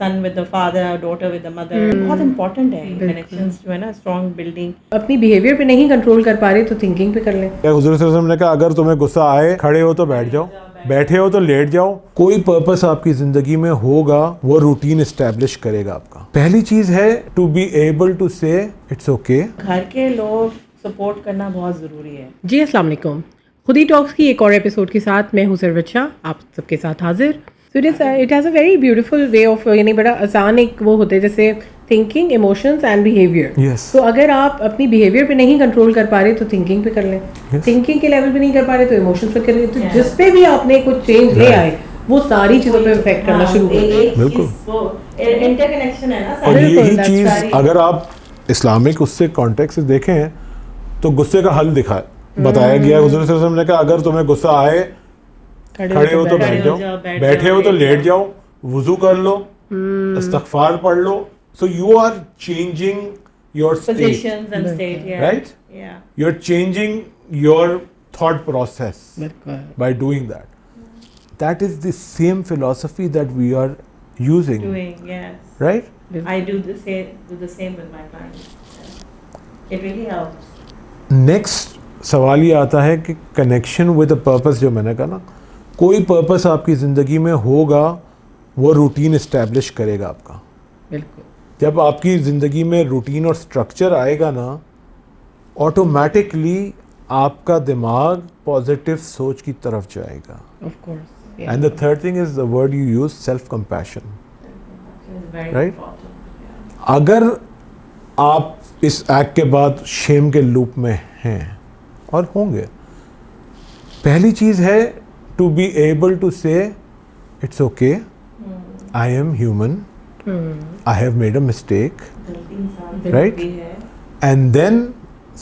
Sun with the father, daughter with the mother, बहुत important है connections जो है ना, स्ट्रॉन्ग बिल्डिंग। अपनी बिहेवियर पे नहीं कंट्रोल कर पा रहे तो थिंकिंग पे कर लें। हुज़ूर सल्लल्लाहु अलैहि वसल्लम ने कहा अगर तुम्हें गुस्सा आए, खड़े हो तो बैठ जाओ, बैठे हो तो लेट जाओ। कोई पर्पस आपकी जिंदगी में होगा, वो रूटीन एस्टेब्लिश करेगा आपका। पहली चीज है to be able to say it's okay. घर के लोग सपोर्ट करना बहुत ज़रूरी है। जी अस्सलाम वालेकुम। खुदी टॉक्स की एक और एपिसोड के साथ मैं हूं सरवत शाह, आप सबके साथ हाजिर। So it has a very beautiful way of, यानी बड़ा आसान एक वो होते हैं जैसे thinking, emotions and behaviour. Yes. तो अगर आप अपनी बिहेवियर पे नहीं कंट्रोल कर पा रहे तो थिंकिंग पे कर लें। थिंकिंग के लेवल पे नहीं कर पा रहे तो इमोशंस पे कर लें। तो जिस पे भी आपने कुछ चेंज ले आए वो सारी चीज़ों पे इफेक्ट करना शुरू कर दें। बिल्कुल। इंटरकनेक्शन है ना और सारी। यही that's चीज सारी। अगर आप इस्लामिक उससे कॉन्टेक्स्ट से देखें तो गुस्से का हल बताया गया। हुज़ूर सल्लल्लाहु अलैहि वसल्लम ने कहा अगर तुम्हें गुस्सा आए, खड़े हो तो बैठ जाओ, बैठे हो तो लेट जाओ, वुजू कर लो, इस्तगफार पढ़ लो। So you are changing your state, Positions and state, yeah. right? Yeah. You are changing your thought process बिल्कुल। by doing that. That is the same philosophy that we are using, Doing, yes. right? I do the same with my clients. Yeah. It really helps. Next सवाल ये आता है कि connection with a purpose, जो मैंने कहा ना, कोई पर्पस आपकी ज़िंदगी में होगा, वो रूटीन इस्टेब्लिश करेगा आपका। बिल्कुल। जब आपकी ज़िंदगी में रूटीन और स्ट्रक्चर आएगा ना, ऑटोमेटिकली आपका दिमाग पॉजिटिव सोच की तरफ जाएगा। Of course. And the third thing is the word you use, self compassion. It's very Right? important. Yeah. अगर आप इस एक्ट के बाद शेम के लूप में हैं और होंगे, पहली चीज़ है to be able to say it's okay, I am human, I have made a mistake, गलती इंसान Right? भी है। And then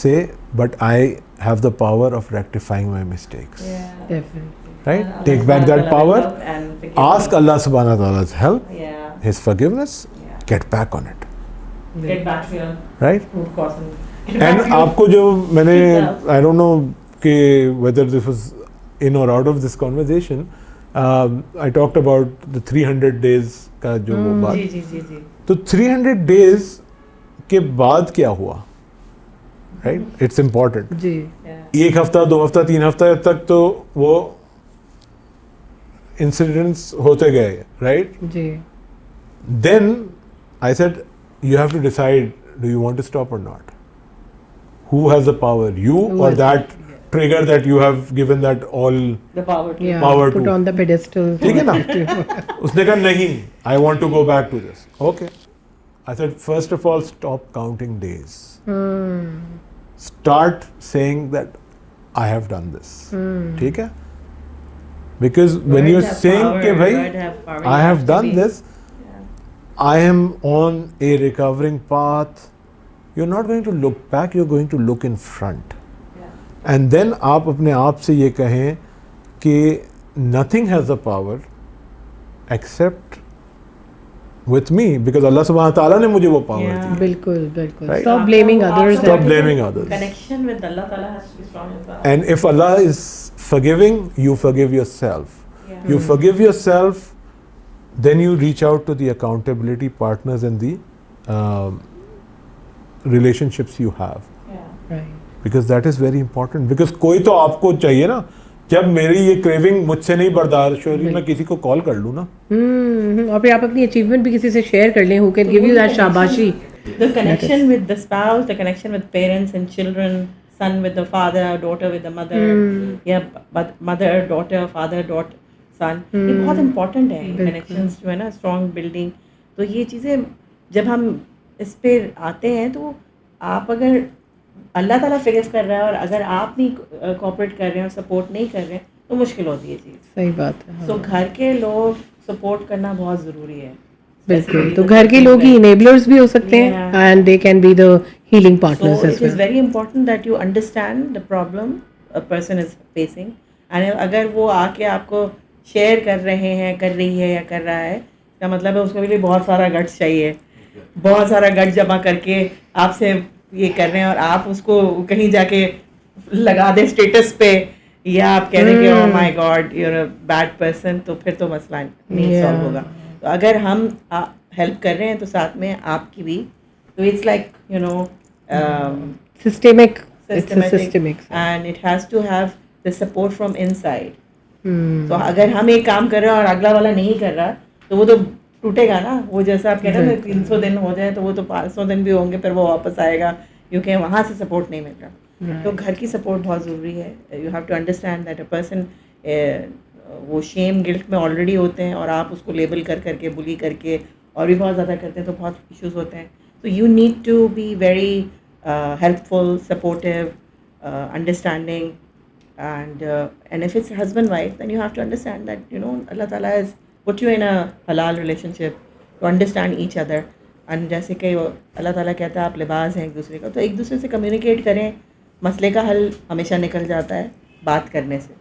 say but I have the power of rectifying my mistakes, Yeah. Definitely. Right? And take Allah back that Subhanahu wa power, ta'ala will love and forgive ask you. Allah सुब्हानहू व तआला's help, Yeah. his forgiveness, Yeah. get back on it, Get back to your right? root cause and get and back to your- आपको जो मैंने yourself. I don't know कि whether this was in और out of this conversation, I talked about the 300 days का जो वो बात, जी जी जी जी। तो 300 डेज के बाद क्या हुआ, राइट? It's important. जी। Yeah. एक हफ्ता, 2 हफ्ता, 3 हफ्ता तक तो वो इंसिडेंट्स होते गए, राइट? जी। Then I said, you have to decide, do you want to stop or not? Who has the power, you Who or has that trigger that you have given that all? The power to Yeah, Power put to- on the pedestal. ठीक है ना? उसने कहा नहीं, I want to go back to this. Okay. I said, first of all, stop counting days. Start saying that I have done this. ठीक है? Because when Words you're have saying power, कि भाई word have power, I you have to done be- this, Yeah. I am on a recovering path, you're not going to look back, you're going to look in front. Yeah. And then आप अपने आप से ये कहें कि nothing has the power except with me, because Allah subhanahu wa ta'ala ने मुझे वो power Yeah. दी। बिल्कुल बिल्कुल। Right? Stop blaming others. Stop blaming others. Connection with Allah Ta'ala has to be strong as well. And if Allah is forgiving, you forgive yourself. Yeah. You forgive yourself, then you reach out to the accountability partners and the relationships you have. Yeah. Right. Because that is very important. Because कोई तो आपको चाहिए ना, जब मेरी ये craving मुझसे नहीं बर्दाश्त हो रही, मैं किसी को कॉल कर लूँ ना। और फिर आप अपनी अचीवमेंट भी किसी से शेयर कर लें, who can give you that शाबाशी। The connection with the spouse, the connection with parents and children, son with the father, daughter with the mother, yeah, but mother, daughter, father, daughter, son, ये बहुत important है। Connections जो है ना, strong building, तो ये चीज़ें जब हम इस पे आते हैं तो आप अगर अल्लाह ताला फिगर कर रहा है और अगर आप नहीं कोऑपरेट कर रहे हैं और सपोर्ट नहीं कर रहे हैं तो मुश्किल होती है चीज़। सही बात है। सो घर के लोग सपोर्ट करना बहुत ज़रूरी है। बिल्कुल। तो घर के लोग ही इनेबलर्स भी हो सकते हैं Yeah. And they can be the healing So partners it as is well. very important that you understand the problem a person is facing, and अगर वो आके आपको शेयर कर रहे हैं, कर रही है या कर रहा है, इसका मतलब है उसके लिए बहुत सारा गट्स चाहिए, बहुत सारा गट जमा करके आपसे ये कर रहे हैं और आप उसको कहीं जाके लगा दे स्टेटस पे या आप कह रहे कि oh my God you are a bad person, तो फिर तो मसला नहीं Yeah. सॉल्व होगा। तो अगर हम हेल्प कर रहे हैं तो साथ में आपकी भी, तो it's like you know systemic. It's a systematic systemic. and it has to have the support from inside. तो अगर हम एक काम कर रहे हैं और अगला वाला नहीं कर रहा तो वो तो टूटेगा ना, वो जैसा आप कह रहे हैं 300 दिन हो जाए तो वो तो 500 दिन भी होंगे फिर वो वापस आएगा, क्योंकि वहाँ से सपोर्ट नहीं मिल रहा। तो घर की सपोर्ट बहुत ज़रूरी है। You have to understand that a person वो शेम गिल्ट में ऑलरेडी होते हैं और आप उसको लेबल कर करके बुली करके और भी बहुत ज़्यादा करते हैं तो बहुत इश्यूज होते हैं। तो you need to be very helpful, supportive, understanding, and if it's husband wife, then you have to understand that you know Allah Taala has put you in a halal relationship to understand each other. and जैसे कि अल्लाह ताला कहता है आप लिबास हैं एक दूसरे का, तो एक दूसरे से कम्युनिकेट करें, मसले का हल हमेशा निकल जाता है बात करने से।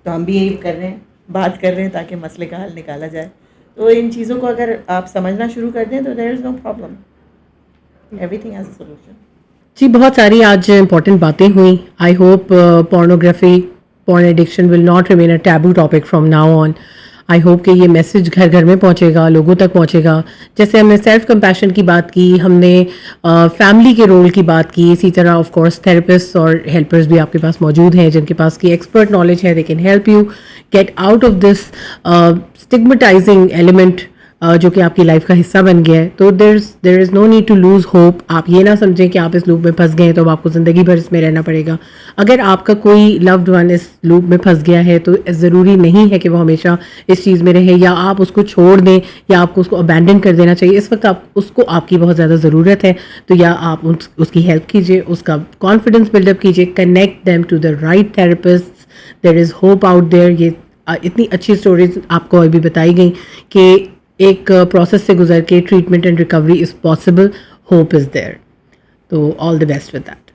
तो हम भी यही कर रहे हैं, बात कर रहे हैं ताकि मसले का हल निकाला जाए। तो इन चीज़ों को अगर आप समझना शुरू कर दें तो there is no problem, everything has a solution. जी बहुत सारी आज इंपॉर्टेंट बातें हुई। I hope pornography, porn addiction will not remain a taboo topic from now on. I hope कि ये मैसेज घर घर में पहुंचेगा, लोगों तक पहुंचेगा। जैसे हमने सेल्फ कंपैशन की बात की, हमने फैमिली के रोल की बात की, इसी तरह ऑफ कोर्स थेरेपिस्ट और हेल्पर्स भी आपके पास मौजूद हैं जिनके पास की एक्सपर्ट नॉलेज है। They can help you get out of this stigmatising element जो कि आपकी लाइफ का हिस्सा बन गया है। तो there is no need to lose hope. आप ये ना समझें कि आप इस लूप में फंस गए हैं तो अब आपको ज़िंदगी भर इसमें रहना पड़ेगा। अगर आपका कोई लव्ड वन इस लूप में फंस गया है तो ज़रूरी नहीं है कि वो हमेशा इस चीज़ में रहे, या आप उसको छोड़ दें या आपको उसको अबैंडन कर देना चाहिए। इस वक्त आप उसको आपकी बहुत ज़्यादा ज़रूरत है, तो या आप उसकी हेल्प कीजिए, उसका कॉन्फिडेंस बिल्डअप कीजिए, connect them to the right therapist. There is hope out there. ये इतनी अच्छी स्टोरीज आपको अभी बताई गई कि एक प्रोसेस से गुजर के treatment and recovery is possible, hope is there. तो all the best with that.